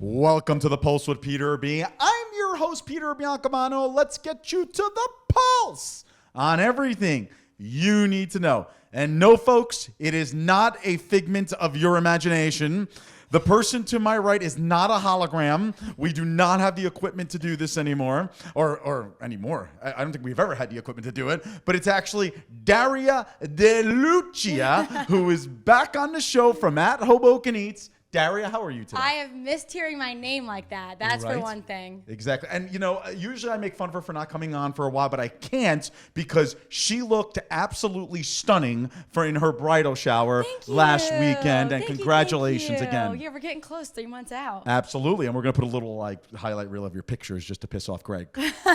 Welcome to the Pulse with Peter B. I'm your host, Peter Biancamano. Let's get you to the pulse on everything you need to know. And no, folks, it is not a figment of your imagination. The person to my right is not a hologram. We do not have the equipment to do this anymore, or anymore. I don't think we've ever had the equipment to do it, but it's actually Daria De Lucia, who is back on the show from At Hoboken Eats. Daria, how are you today? I have missed hearing my name like that. That's right? For one thing. Exactly. And, you know, usually I make fun of her for not coming on for a while, but I can't because she looked absolutely stunning in her bridal shower last weekend. And congratulations again. Yeah, we're getting close, 3 months out. Absolutely. And we're going to put a little highlight reel of your pictures just to piss off Greg.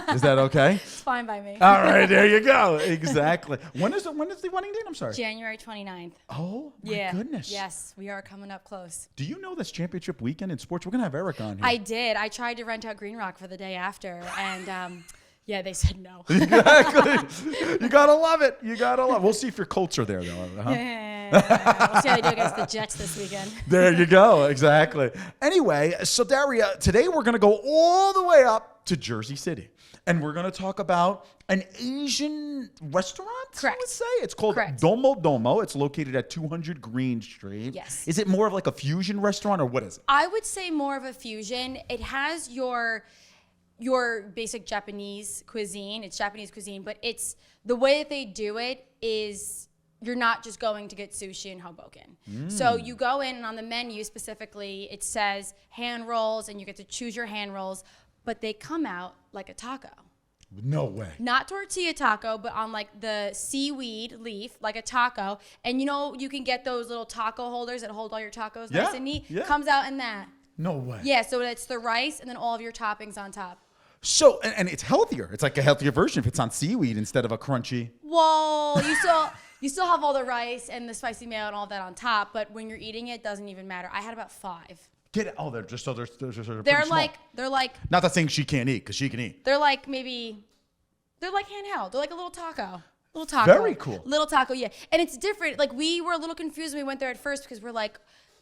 Is that okay? It's fine by me. All right, there you go. Exactly. When is the wedding date? I'm sorry. January 29th. Oh, my goodness. Yes, we are coming up close. Do you know this championship weekend in sports? We're going to have Eric on here. I did. I tried to rent out Green Rock for the day after, and yeah, they said no. Exactly. You got to love it. You got to love it. We'll see if your Colts are there, though. Huh? We'll see how they do against the Jets this weekend. There you go. Exactly. Anyway, so Daria, today we're going to go all the way up to Jersey City. And we're going to talk about an Asian restaurant, Correct. I would say. It's called Correct. Domo Domo. It's located at 200 Green Street. Yes. Is it more of like a fusion restaurant or what is it? I would say more of a fusion. It has your basic Japanese cuisine. It's Japanese cuisine, but it's the way that they do it is you're not just going to get sushi in Hoboken. So you go in and on the menu specifically, it says hand rolls and you get to choose your hand rolls, but they come out like a taco. No way. Not tortilla taco, but on like the seaweed leaf, like a taco. And you know, you can get those little taco holders that hold all your tacos nice and neat. Yeah. Comes out in that. No way. Yeah, so it's the rice and then all of your toppings on top. So, and it's healthier. It's like a healthier version if it's on seaweed instead of a crunchy. Well, you still have all the rice and the spicy mayo and all that on top, but when you're eating it doesn't even matter. I had about 5. Get it? Oh, they're just so they're They're like not that saying she can't eat because she can eat. they're like handheld. They're like a little taco. Little taco. Very cool. Little taco, yeah. And it's different. Like we were a little confused when we went there at first because we're like,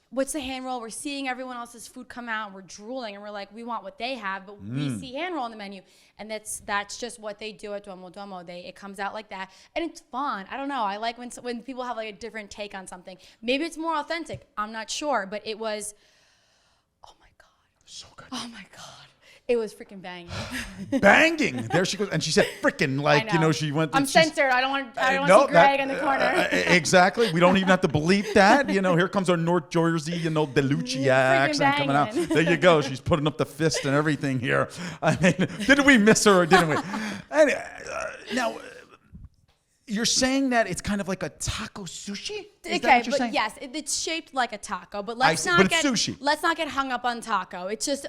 what's the hand roll? We're seeing everyone else's food come out and we're drooling and we're like, we want what they have, but we see hand roll on the menu. And that's just what they do at Domo Domo. It comes out like that. And it's fun. I don't know. I like when people have like a different take on something. Maybe it's more authentic. I'm not sure, but it was, oh my God. So good. Oh my God. It was freaking banging. Banging. There she goes. And she said freaking like, you know, she went. I'm censored. I don't want to see Greg in the corner. Exactly. We don't even have to bleep that. You know, here comes our North Jersey, you know, De Lucia accent coming out. There you go. She's putting up the fist and everything here. I mean, didn't we miss her or didn't we? Anyway, now, you're saying that it's kind of like a taco sushi? Is that what you're saying? Yes, it's shaped like a taco, but But it's sushi. Let's not get hung up on taco. It's just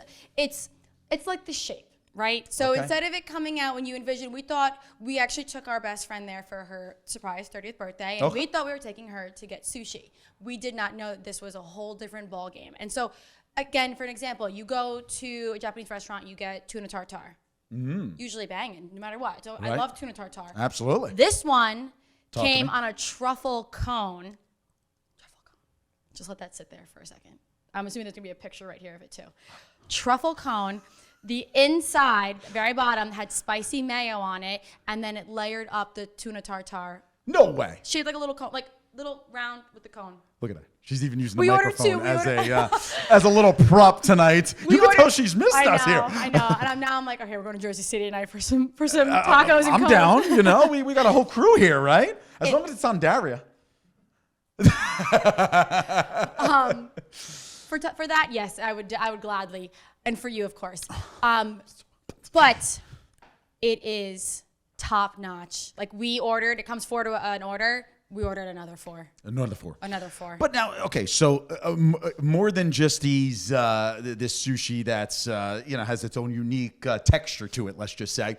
it's like the shape, right? So instead of it coming out when you envision, we actually took our best friend there for her surprise 30th birthday, and we thought we were taking her to get sushi. We did not know that this was a whole different ball game. And so, again, for an example, you go to a Japanese restaurant, you get tuna tartare. Usually banging, no matter what. So I love tuna tartare. Absolutely. This one came on a truffle cone. Just let that sit there for a second. I'm assuming there's going to be a picture right here of it, too. Truffle cone. The inside, very bottom, had spicy mayo on it, and then it layered up the tuna tartare. No way. Shaped like a little cone, like little round with the cone. Look at that. She's even using the We ordered microphone two. as a little prop tonight. You can tell she's missed us here. I know. And I'm like, okay, we're going to Jersey City tonight for some tacos and I'm cones. down. You know, we got a whole crew here, right? As long as it's on Daria. For that, yes, I would gladly, and for you, of course. But it is top notch. Like we ordered, it comes 4 to an order. We ordered another 4. Another 4. Another 4. But now, okay, so more than just this sushi that's has its own unique texture to it. Let's just say,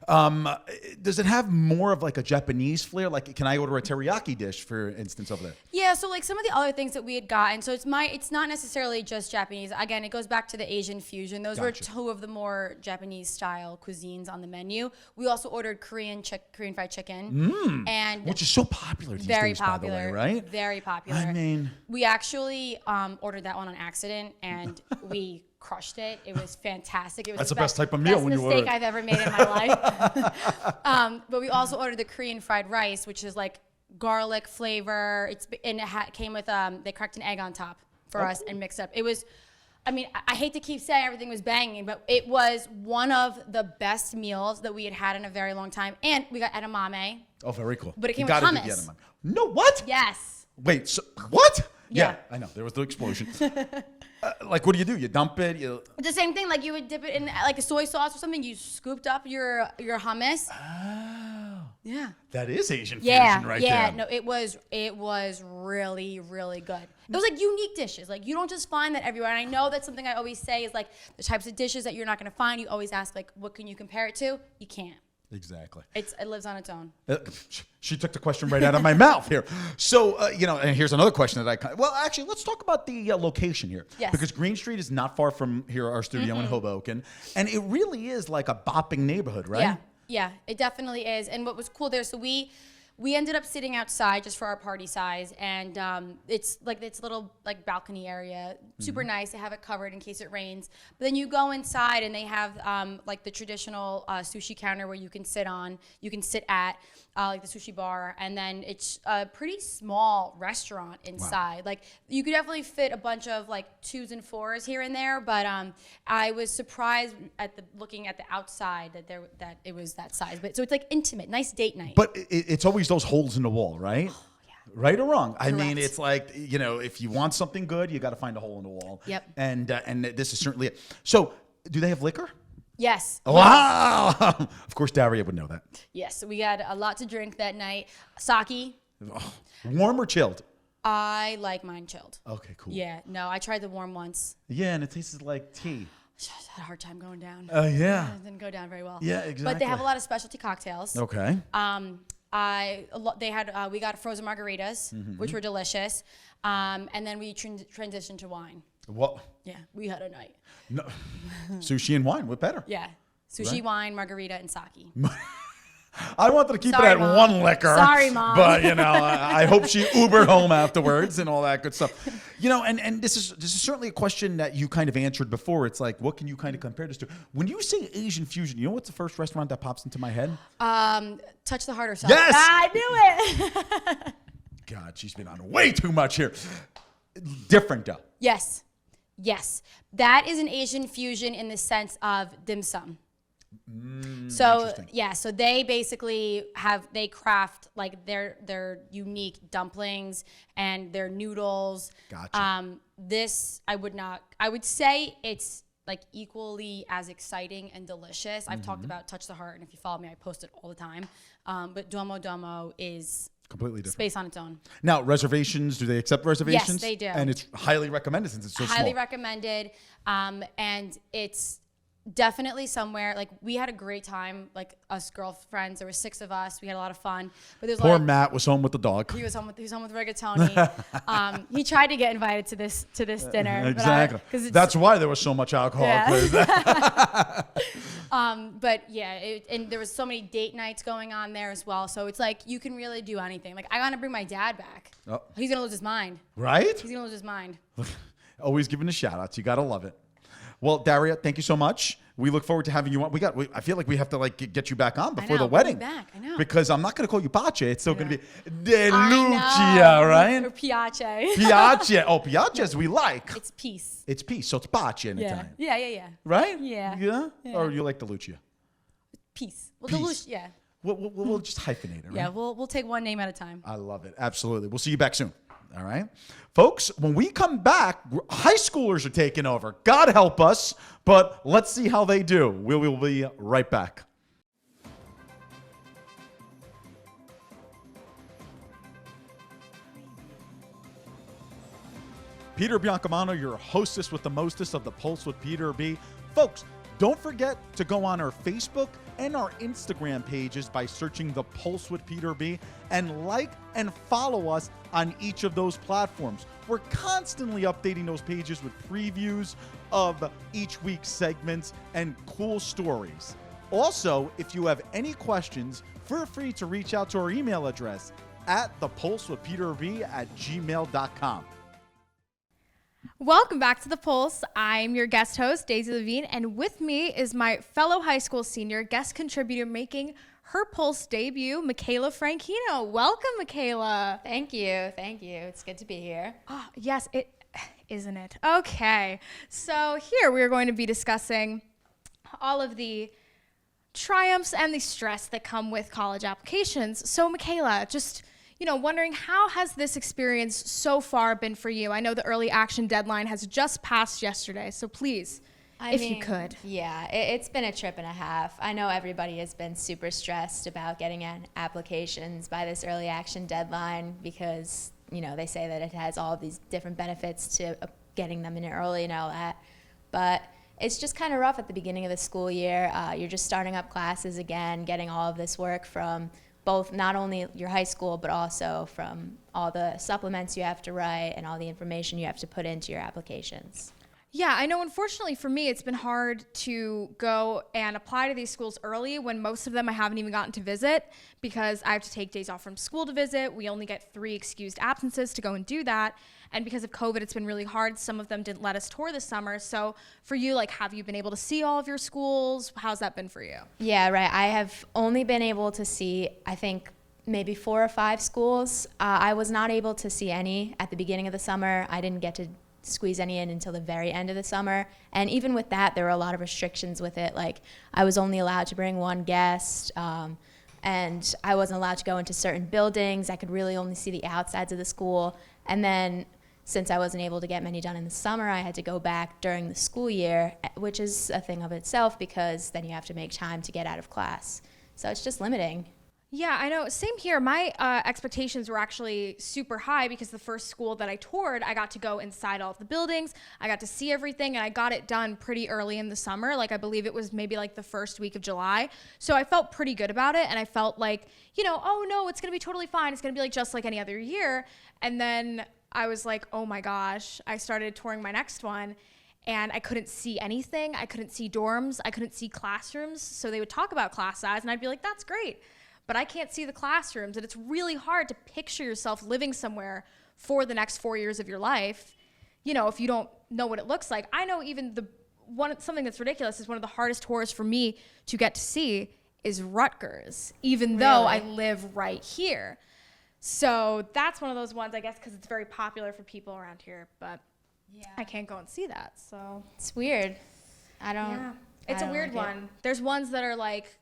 does it have more of like a Japanese flair? Like, can I order a teriyaki dish, for instance, over there? Yeah. So like some of the other things that we had gotten. So it's not necessarily just Japanese. Again, it goes back to the Asian fusion. Those were 2 of the more Japanese style cuisines on the menu. We also ordered Korean fried chicken, and which is so popular popular these Very days, popular, by the way, right? Very popular. I mean, we actually ordered that one on accident, and we crushed it. It was fantastic. It was that's the best type of meal when you order it. Best mistake I've ever made in my life. But we also ordered the Korean fried rice, which is like garlic flavor. Came with they cracked an egg on top for us and mixed up. It was. I mean, I hate to keep saying everything was banging, but it was one of the best meals that we had in a very long time. And we got edamame. Oh, very cool. But it came You with gotta do the hummus. edamame. No, what? Yes. Wait, so, what? Yeah. I know. There was the explosion. Like, what do? You dump it? The same thing, like you would dip it in like a soy sauce or something. You scooped up your hummus. Oh. Yeah. That is Asian fusion right there. Yeah, no, it was really, really good. It was like unique dishes. Like you don't just find that everywhere. And I know that's something I always say is like the types of dishes that you're not going to find. You always ask like, what can you compare it to? You can't. Exactly. It lives on its own. She took the question right out of my mouth here. So, and here's another question that well, actually, let's talk about the location here. Yes. Because Green Street is not far from here, our studio in Hoboken. And it really is like a bopping neighborhood, right? Yeah, it definitely is. And what was cool there, so we ended up sitting outside just for our party size, and it's like this little like balcony area, super nice. They have it covered in case it rains. But then you go inside, and they have like the traditional sushi counter where you can sit at like the sushi bar, and then it's a pretty small restaurant inside. Wow. Like you could definitely fit a bunch of like 2s and 4s here and there, but I was surprised looking at the outside that it was that size. But so it's like intimate, nice date night. But it's always those holes in the wall, right? Oh, yeah. Right or wrong? Correct. I mean, it's like, if you want something good, you got to find a hole in the wall. Yep. And this is certainly it. So, do they have liquor? Yes. Wow. Of course, Daria would know that. Yes, we had a lot to drink that night. Sake. Oh, warm or chilled? I like mine chilled. Okay, cool. Yeah, no, I tried the warm once. Yeah, and it tasted like tea. I had a hard time going down. Yeah. It didn't go down very well. Yeah, exactly. But they have a lot of specialty cocktails. Okay. We got frozen margaritas, which were delicious, and then we transitioned to wine. What? Yeah, we had a night. No. Sushi and wine, what better? Yeah, sushi, Right. wine, margarita, and sake. I wanted to keep Sorry, it at Mom. one liquor. Sorry, Mom. But I hope she Ubered home afterwards and all that good stuff. And this is certainly a question that you kind of answered before. It's like, what can you kind of compare this to? When you say Asian fusion, you know what's the first restaurant that pops into my head? Touch the Heart or Yes! I knew it. God, she's been on way too much here. Different though. Yes. That is an Asian fusion in the sense of dim sum. So so they basically they craft like their unique dumplings and their noodles. Gotcha. I would say it's like equally as exciting and delicious. I've talked about Touch the Heart, and if you follow me, I post it all the time. But Domo Domo is completely different. Space on its own. Now, reservations, do they accept reservations? Yes, they do. And it's highly recommended since it's so small. Highly recommended. And it's definitely somewhere, like we had a great time, like us girlfriends. There were 6 of us. We had a lot of fun. But there's Poor Matt was home with the dog. He was home with rigatoni. He tried to get invited to this dinner. Exactly. That's why there was so much alcohol. Yeah. But yeah, and there was so many date nights going on there as well. So it's like you can really do anything. Like I gotta bring my dad back. Oh. He's gonna lose his mind. Right? He's gonna lose his mind. Always giving the shout outs. You gotta love it. Well, Daria, thank you so much. We look forward to having you on. I feel like we have to get you back on before the wedding. Back. I know. Because I'm not going to call you Pace. It's still going to be De Lucia, right? Or Piace. Piace. Oh, Piaces we like. It's peace. It's peace. So it's Pace in Italian. Yeah. Right? Yeah. Or you like De Lucia? Peace. Well, Peace. De Lucia, yeah. We'll just hyphenate it, right? Yeah, we'll take one name at a time. I love it. Absolutely. We'll see you back soon. All right. Folks, when we come back, high schoolers are taking over. God help us, but let's see how they do. We will be right back. Peter Biancamano, your hostess with the mostest of the Pulse with Peter B. Folks, don't forget to go on our Facebook and our Instagram pages by searching The Pulse with Peter B. and like and follow us on each of those platforms. We're constantly updating those pages with previews of each week's segments and cool stories. Also, if you have any questions, feel free to reach out to our email address, at thepulsewithpeterb@gmail.com. Welcome back to The Pulse. I'm your guest host, Daisy Levine, and with me is my fellow high school senior guest contributor making her Pulse debut, Michaela Francino. Welcome, Michaela. Thank you. Thank you. It's good to be here. Oh, yes, isn't it? Okay. So here we are going to be discussing all of the triumphs and the stress that come with college applications. So Michaela, just, wondering, how has this experience so far been for you? I know the early action deadline has just passed yesterday, so please, if you could. Yeah, it's been a trip and a half. I know everybody has been super stressed about getting in applications by this early action deadline because, they say that it has all these different benefits to getting them in early and all that. But it's just kind of rough at the beginning of the school year. You're just starting up classes again, getting all of this work from both not only your high school, but also from all the supplements you have to write and all the information you have to put into your applications. Yeah, I know. Unfortunately for me, it's been hard to go and apply to these schools early when most of them I haven't even gotten to visit because I have to take days off from school to visit. We only get 3 excused absences to go and do that. And because of COVID, it's been really hard. Some of them didn't let us tour this summer. So for you, have you been able to see all of your schools? How's that been for you? Yeah, right. I have only been able to see, I think, maybe 4 or 5 schools. I was not able to see any at the beginning of the summer. I didn't get to squeeze any in until the very end of the summer. And even with that, there were a lot of restrictions with it. I was only allowed to bring 1 guest, and I wasn't allowed to go into certain buildings. I could really only see the outsides of the school. And then since I wasn't able to get many done in the summer, I had to go back during the school year, which is a thing of itself because then you have to make time to get out of class. So it's just limiting. Yeah, I know. Same here. My expectations were actually super high because the first school that I toured, I got to go inside all of the buildings. I got to see everything, and I got it done pretty early in the summer. I believe it was maybe the first week of July. So I felt pretty good about it, and I felt oh no, it's going to be totally fine. It's going to be just like any other year. And then I was like, oh my gosh. I started touring my next one, and I couldn't see anything. I couldn't see dorms. I couldn't see classrooms. So they would talk about class size, and I'd be like, that's great. But I can't see the classrooms, and it's really hard to picture yourself living somewhere for the next 4 years of your life, if you don't know what it looks like. I know even something that's ridiculous is one of the hardest tours for me to get to see is Rutgers, even though I live right here. So that's one of those ones, I guess, because it's very popular for people around here, but I can't go and see that. So it's weird. It's a weird one. There's ones that are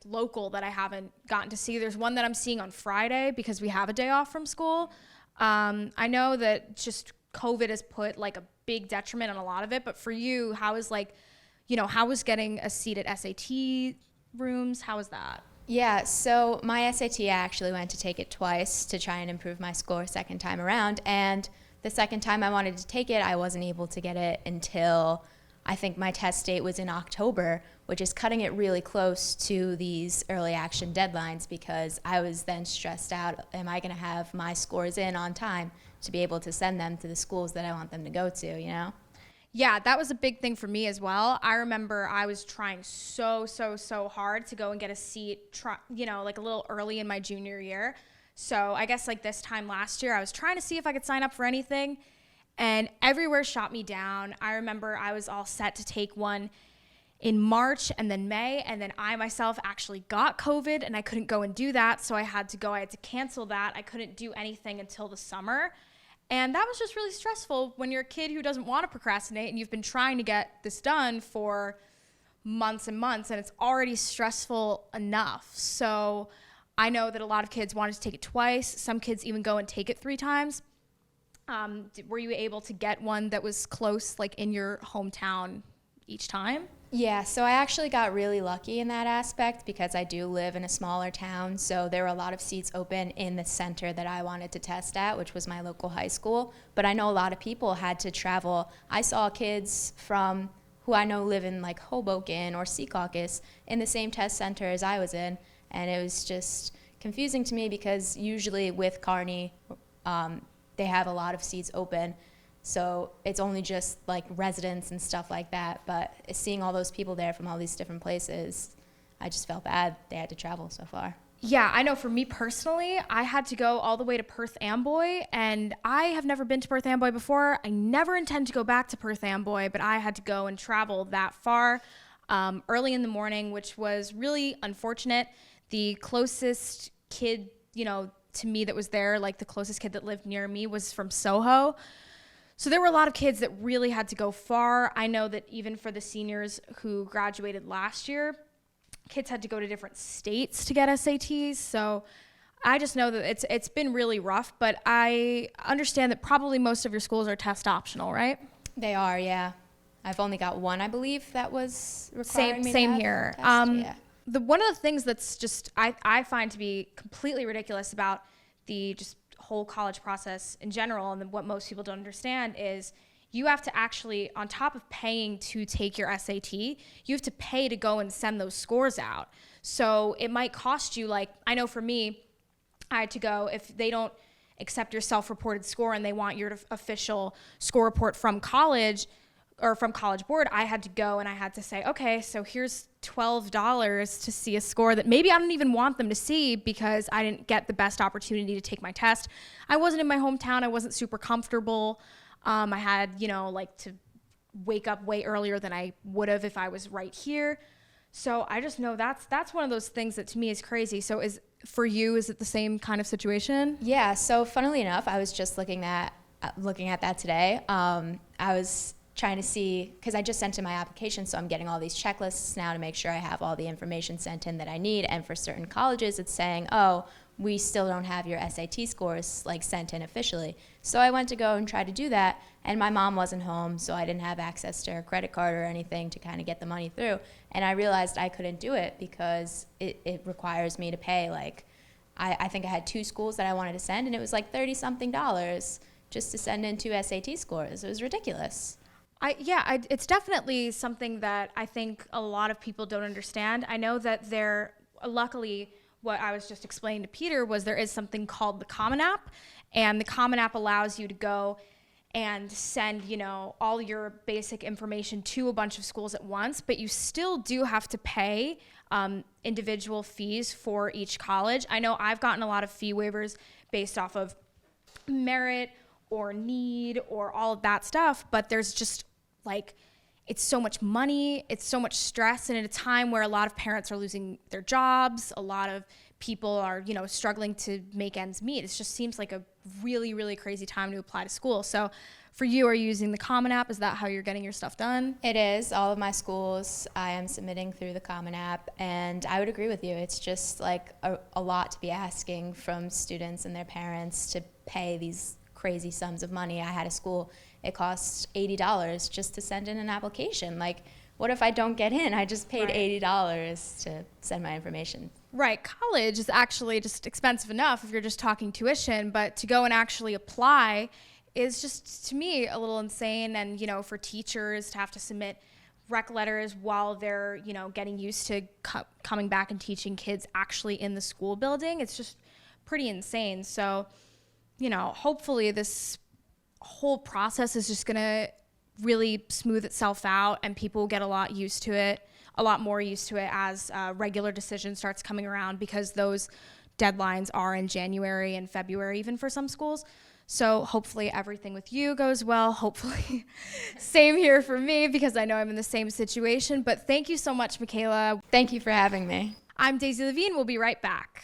local that I haven't gotten to see. There's one that I'm seeing on Friday because we have a day off from school. I know that just COVID has put a big detriment on a lot of it, but for you, how is how was getting a seat at SAT rooms? How was that? Yeah, so my SAT, I actually went to take it twice to try and improve my score second time around. And the second time I wanted to take it, I wasn't able to get it until I think my test date was in October, which is cutting it really close to these early action deadlines because I was then stressed out. Am I going to have my scores in on time to be able to send them to the schools that I want them to go to, Yeah, that was a big thing for me as well. I remember I was trying so hard to go and get a seat, a little early in my junior year. So I guess this time last year, I was trying to see if I could sign up for anything. And everywhere shot me down. I remember I was all set to take one in March and then May, and then I myself actually got COVID and I couldn't go and do that. So I had to cancel that. I couldn't do anything until the summer. And that was just really stressful when you're a kid who doesn't want to procrastinate and you've been trying to get this done for months and months, and it's already stressful enough. So I know that a lot of kids wanted to take it twice. Some kids even go and take it 3 times. Were you able to get one that was close, in your hometown each time? Yeah, so I actually got really lucky in that aspect because I do live in a smaller town, so there were a lot of seats open in the center that I wanted to test at, which was my local high school. But I know a lot of people had to travel. I saw kids from who I know live in Hoboken or Secaucus in the same test center as I was in, and it was just confusing to me because usually with Kearney, they have a lot of seats open. So it's only just residents and stuff like that. But seeing all those people there from all these different places, I just felt bad they had to travel so far. Yeah, I know for me personally, I had to go all the way to Perth Amboy, and I have never been to Perth Amboy before. I never intend to go back to Perth Amboy, but I had to go and travel that far early in the morning, which was really unfortunate. The closest kid, to me that was there, like the closest kid that lived near me was from Soho. So there were a lot of kids that really had to go far. I know that even for the seniors who graduated last year, kids had to go to different states to get SATs. So I just know that it's been really rough, but I understand that probably most of your schools are test optional, right? They are, yeah. I've only got one, I believe, that was requiring me to Same have here. a test, yeah. One of the things that's just I find to be completely ridiculous about the just whole college process in general, and what most people don't understand is you have to actually, on top of paying to take your SAT, you have to pay to go and send those scores out. So it might cost you, like, I know for me, I had to go, if they don't accept your self-reported score and they want your official score report from college or from College Board, I had to go and I had to say, okay, so here's $12 to see a score that maybe I don't even want them to see because I didn't get the best opportunity to take my test. I wasn't in my hometown. I wasn't super comfortable. I had, to wake up way earlier than I would have if I was right here. So I just know that's one of those things that to me is crazy. So is it the same kind of situation? Yeah, so funnily enough, I was just looking at that today. I was trying to see, because I just sent in my application, so I'm getting all these checklists now to make sure I have all the information sent in that I need. And for certain colleges, it's saying, oh, we still don't have your SAT scores sent in officially. So I went to go and try to do that, and my mom wasn't home, so I didn't have access to her credit card or anything to kind of get the money through. And I realized I couldn't do it because it requires me to pay, I think I had 2 schools that I wanted to send, and it was $30-something just to send in 2 SAT scores. It was ridiculous. It's definitely something that I think a lot of people don't understand. I know that luckily, what I was just explaining to Peter was there is something called the Common App, and the Common App allows you to go and send, all your basic information to a bunch of schools at once, but you still do have to pay individual fees for each college. I know I've gotten a lot of fee waivers based off of merit or need or all of that stuff, but there's just it's so much money, it's so much stress, and at a time where a lot of parents are losing their jobs, a lot of people are, struggling to make ends meet. It just seems like a really, really crazy time to apply to school. So for you, are you using the Common App? Is that how you're getting your stuff done? It is. All of my schools, I am submitting through the Common App, and I would agree with you. It's just a lot to be asking from students and their parents to pay these crazy sums of money. I had a school, it costs $80 just to send in an application. What if I don't get in? I just paid $80 to send my information. Right. College is actually just expensive enough if you're just talking tuition, but to go and actually apply is just, to me, a little insane. And, for teachers to have to submit rec letters while they're, getting used to coming back and teaching kids actually in the school building, it's just pretty insane. So, hopefully this whole process is just going to really smooth itself out and people will get a lot more used to it as regular decision starts coming around, because those deadlines are in January and February, even for some schools. So hopefully everything with you goes well. Hopefully same here for me, because I know I'm in the same situation. But thank you so much, Michaela. Thank you for having me. I'm Daisy Levine. We'll be right back.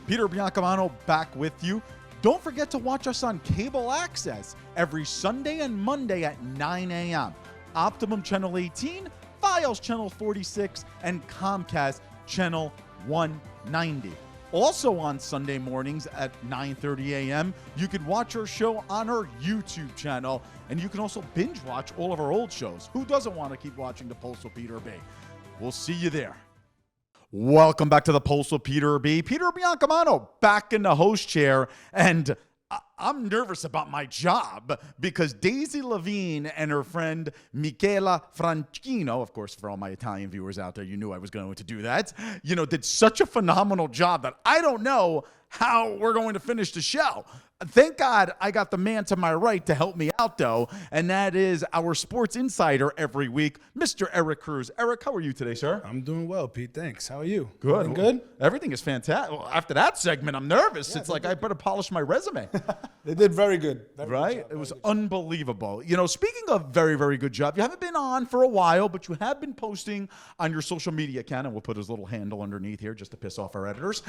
Peter Biancamano back with you. Don't forget to watch us on cable access every Sunday and Monday at 9 a.m. Optimum Channel 18, Files Channel 46, and Comcast Channel 190. Also on Sunday mornings at 9:30 a.m., you can watch our show on our YouTube channel, and you can also binge watch all of our old shows. Who doesn't want to keep watching the Pulse with Peter B? We'll see you there. Welcome back to the Pulse with Peter B. Peter Biancamano back in the host chair, and I'm nervous about my job because Daisy Levine and her friend Michaela Francino, of course, for all my Italian viewers out there, you knew I was going to do that, did such a phenomenal job that I don't know how we're going to finish the show. Thank God I got the man to my right to help me out, though, and that is our sports insider every week, Mr. Eric Cruz. Eric, how are you today, sir? I'm doing well, Pete. Thanks. How are you? Good. Everything good? Everything is fantastic. Well, after that segment, I'm nervous. It's like I better polish my resume. They did very good. Right? Good job, It was very good job. unbelievable. Speaking of very, very good job, you haven't been on for a while, but you have been posting on your social media account, and we'll put his little handle underneath here just to piss off our editors.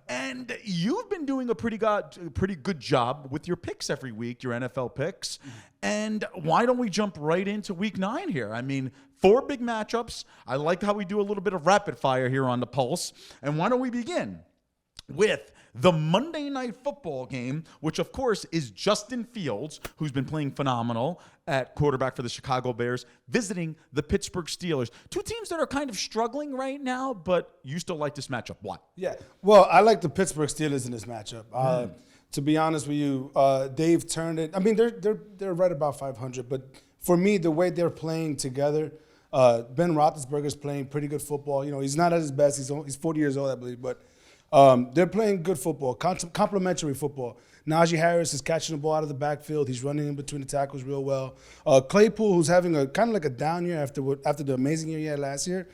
And you've been doing a pretty good job with your picks every week, your NFL picks. And why don't we jump right into week 9 here? I mean, 4 big matchups. I like how we do a little bit of rapid fire here on the Pulse. And why don't we begin with the Monday Night Football game, which, of course, is Justin Fields, who's been playing phenomenal at quarterback for the Chicago Bears, visiting the Pittsburgh Steelers. 2 teams that are kind of struggling right now, but you still like this matchup. Why? Yeah. Well, I like the Pittsburgh Steelers in this matchup. To be honest with you, they've turned it. I mean, they're right about 500, but for me, the way they're playing together, Ben Roethlisberger's playing pretty good football. He's not at his best. He's 40 years old, I believe, but they're playing good football, complementary football. Najee Harris is catching the ball out of the backfield. He's running in between the tackles real well. Claypool, who's having a kind of like a down year after the amazing year he had last year.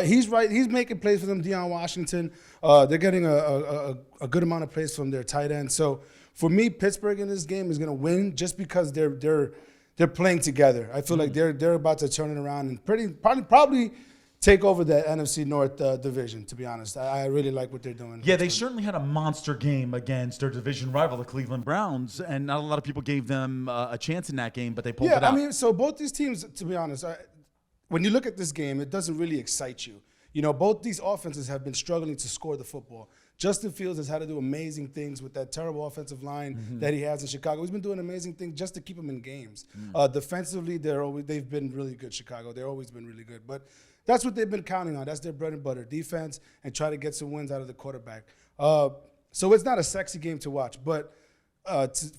He's making plays for them. Deion Washington. They're getting a good amount of plays from their tight end. So for me, Pittsburgh in this game is going to win just because they're playing together. I feel like they're about to turn it around and probably take over the NFC North division, to be honest. I really like what they're doing. Yeah, they certainly had a monster game against their division rival, the Cleveland Browns, and not a lot of people gave them a chance in that game, but they pulled it out. I mean, so both these teams, to be honest, when you look at this game, it doesn't really excite you. Both these offenses have been struggling to score the football. Justin Fields has had to do amazing things with that terrible offensive line that he has in Chicago. He's been doing amazing things just to keep them in games. Defensively, they've been really good, Chicago. They've always been really good. But that's what they've been counting on. That's their bread and butter, defense, and try to get some wins out of the quarterback. So it's not a sexy game to watch. But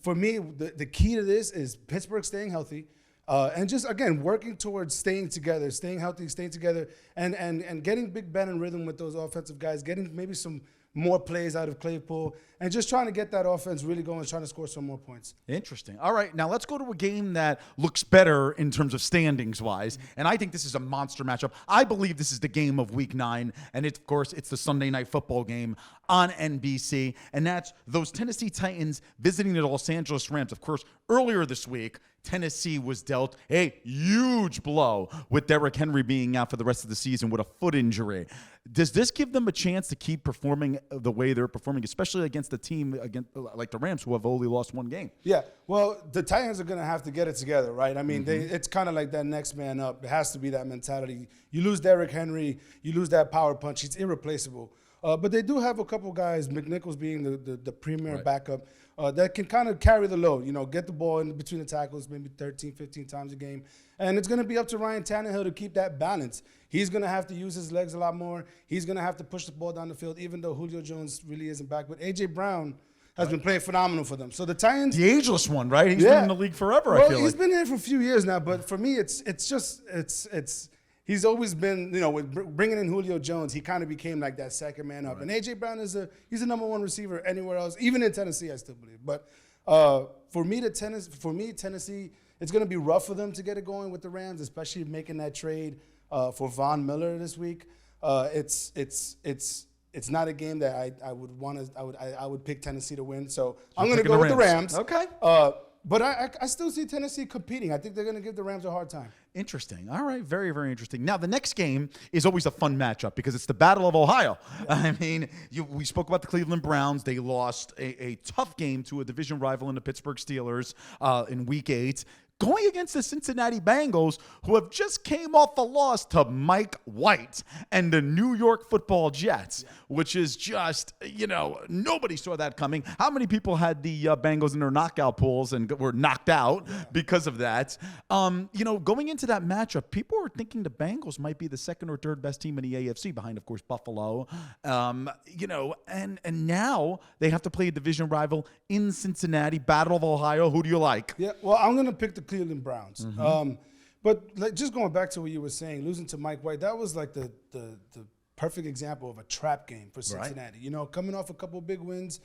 for me, the key to this is Pittsburgh staying healthy. And just, again, working towards staying together, staying healthy, staying together, and getting Big Ben in rhythm with those offensive guys, getting maybe some more plays out of Claypool, and just trying to get that offense really going, trying to score some more points. Interesting. All right, now let's go to a game that looks better in terms of standings-wise, and I think this is a monster matchup. I believe this is the game of Week 9, and of course, it's the Sunday Night Football game on NBC, and that's those Tennessee Titans visiting the Los Angeles Rams. Of course, earlier this week, Tennessee was dealt a huge blow with Derrick Henry being out for the rest of the season with a foot injury. Does this give them a chance to keep performing the way they're performing, especially against a team like the Rams, who have only lost 1 game? Yeah, well, the Titans are going to have to get it together, right? I mean, it's kind of like that next man up. It has to be that mentality. You lose Derrick Henry, you lose that power punch. He's irreplaceable. But they do have a couple guys, McNichols being the premier backup, that can kind of carry the load, get the ball in between the tackles maybe 13, 15 times a game. And it's going to be up to Ryan Tannehill to keep that balance. He's going to have to use his legs a lot more. He's going to have to push the ball down the field, even though Julio Jones really isn't back. But A.J. Brown has been playing phenomenal for them. So the Titans... The ageless one, right? He's been in the league forever, I feel like. He's been here for a few years now, but for me, he's always been, with bringing in Julio Jones, he kind of became like that second man up. Right. And A.J. Brown he's a number 1 receiver anywhere else, even in Tennessee, I still believe. But for me, Tennessee, it's going to be rough for them to get it going with the Rams, especially making that trade for Von Miller this week. It's not a game that I would pick Tennessee to win. So I'm going to go with the Rams. Okay. But I still see Tennessee competing. I think they're going to give the Rams a hard time. Interesting. All right. Very, very interesting. Now, the next game is always a fun matchup because it's the Battle of Ohio. Yeah. I mean, we spoke about the Cleveland Browns. They lost a tough game to a division rival in the Pittsburgh Steelers in Week 8. going against the Cincinnati Bengals, who have just came off a loss to Mike White and the New York Football Jets, which is just, nobody saw that coming. How many people had the Bengals in their knockout pools and were knocked out because of that? Going into that matchup, people were thinking the Bengals might be the second or third best team in the AFC behind, of course, Buffalo. And now they have to play a division rival in Cincinnati, Battle of Ohio. Who do you like? Yeah, well, I'm going to pick the Cleveland Browns. But just going back to what you were saying, losing to Mike White, that was like the perfect example of a trap game for Cincinnati. Right. Coming off a couple of big wins,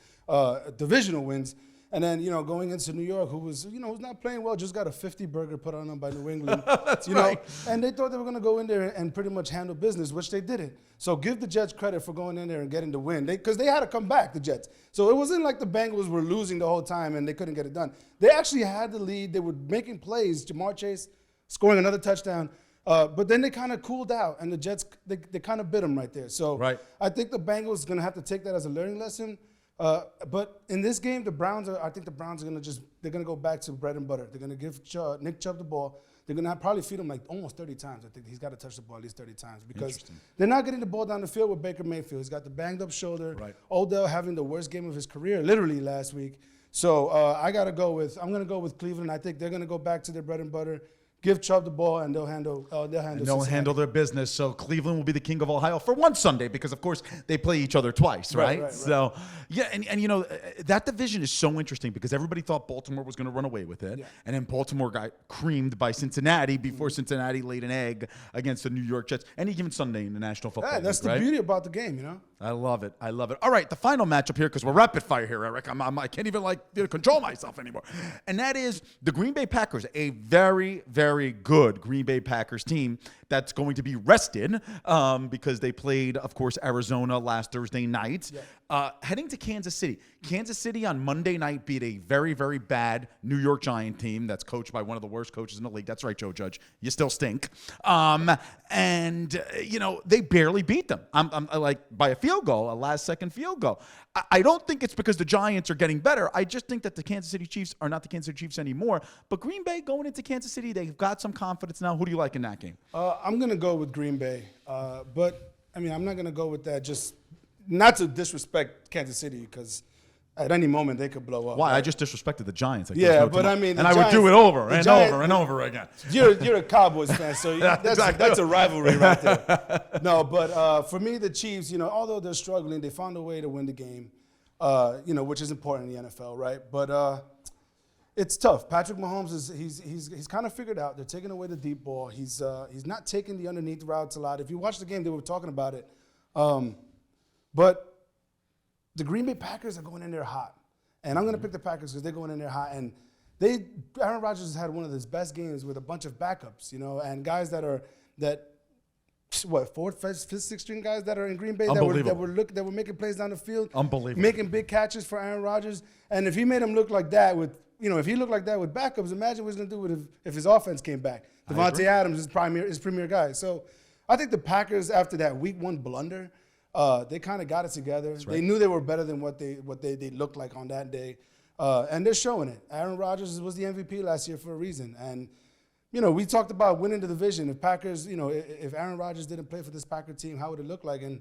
divisional wins, and then going into New York, who was who's not playing well, just got a 50 burger put on them by New England. That's right. And they thought they were going to go in there and pretty much handle business, which they didn't. So give the Jets credit for going in there and getting the win, because they had to come back, the Jets. So it wasn't like the Bengals were losing the whole time and they couldn't get it done. They actually had the lead. They were making plays. Jamar Chase scoring another touchdown. But then they kind of cooled out, and the Jets, they kind of bit them right there. So I think the Bengals are going to have to take that as a learning lesson. But in this game, I think the Browns are going to go back to bread and butter. They're going to give Nick Chubb the ball. They're going to probably feed him like almost 30 times. I think he's got to touch the ball at least 30 times, because they're not getting the ball down the field with Baker Mayfield. He's got the banged up shoulder. Right. Odell having the worst game of his career, literally last week. So I'm going to go with Cleveland. I think they're going to go back to their bread and butter. Give Chubb the ball, and they'll handle their business. So Cleveland will be the king of Ohio for one Sunday, because of course they play each other twice, right? So yeah, and that division is so interesting, because everybody thought Baltimore was going to run away with it, and then Baltimore got creamed by Cincinnati before Cincinnati laid an egg against the New York Jets any given Sunday in the National Football League. That's the beauty about the game, I love it. All right, the final matchup here, because we're rapid fire here, Eric. I can't even control myself anymore, and that is the Green Bay Packers, a very, very good Green Bay Packers team that's going to be rested because they played, of course, Arizona last Thursday night. Heading to Kansas City. Kansas City on Monday night beat a very, very bad New York Giant team that's coached by one of the worst coaches in the league. That's right, Joe Judge. You still stink. They barely beat them. I'm like by a field goal, a last-second field goal. I don't think it's because the Giants are getting better. I just think that the Kansas City Chiefs are not the Kansas City Chiefs anymore. But Green Bay going into Kansas City, they've got some confidence now. Who do you like in that game? I'm going to go with Green Bay. But, I'm not going to go with that just not to disrespect Kansas City, because at any moment they could blow up. Why? Right? I just disrespected the Giants. But Giants, I would do it over and over and over again. You're a Cowboys fan, so that's a rivalry right there. No, but for me, the Chiefs, although they're struggling, they found a way to win the game, which is important in the NFL, right? But it's tough. Patrick Mahomes he's kind of figured out. They're taking away the deep ball. He's not taking the underneath routes a lot. If you watch the game, they were talking about it. But the Green Bay Packers are going in there hot. And I'm going to pick the Packers because they're going in there hot. And Aaron Rodgers has had one of his best games with a bunch of backups, and guys fourth, fifth, sixth string guys that are in Green Bay that were making plays down the field. Unbelievable. Making big catches for Aaron Rodgers. And if he made him look like that with backups, imagine what he's going to do if his offense came back. Devontae Adams is premier guy. So I think the Packers, after that week 1 blunder, they kind of got it together. Right. They knew they were better than what they looked like on that day, and they're showing it. Aaron Rodgers was the MVP last year for a reason, and we talked about winning the division. If Packers, if Aaron Rodgers didn't play for this Packer team, how would it look like? And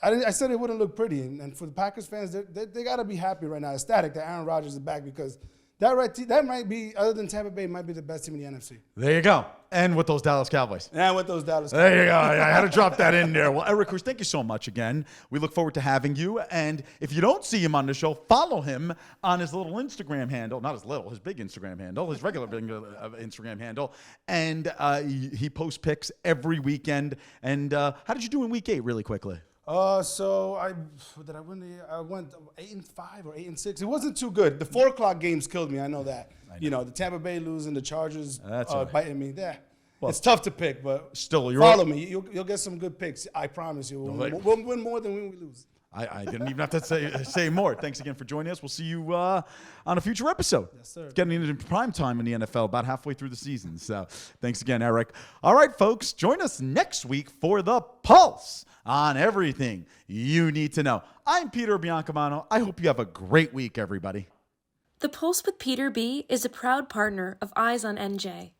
I said it wouldn't look pretty. And for the Packers fans, they got to be happy right now, ecstatic that Aaron Rodgers is back, because that might be, other than Tampa Bay, might be the best team in the NFC. There you go. And with those Dallas Cowboys. There you go. I had to drop that in there. Well, Eric Cruz, thank you so much again. We look forward to having you. And if you don't see him on the show, follow him on his little Instagram handle. Not his big Instagram handle, his regular Instagram handle. And he posts pics every weekend. And how did you do in week 8 really quickly? So I went 8-5 or 8-6. It wasn't too good. The 4 o'clock games killed me. I know that. The Tampa Bay losing, the Chargers biting me. Well, it's tough to pick, but still, follow me. You'll get some good picks. I promise you. We'll win more than when we lose. I didn't even have to say more. Thanks again for joining us. We'll see you on a future episode. Yes, sir. Getting into prime time in the NFL about halfway through the season. So thanks again, Eric. All right, folks, join us next week for The Pulse on everything you need to know. I'm Peter Biancamano. I hope you have a great week, everybody. The Pulse with Peter B. is a proud partner of Eyes on NJ.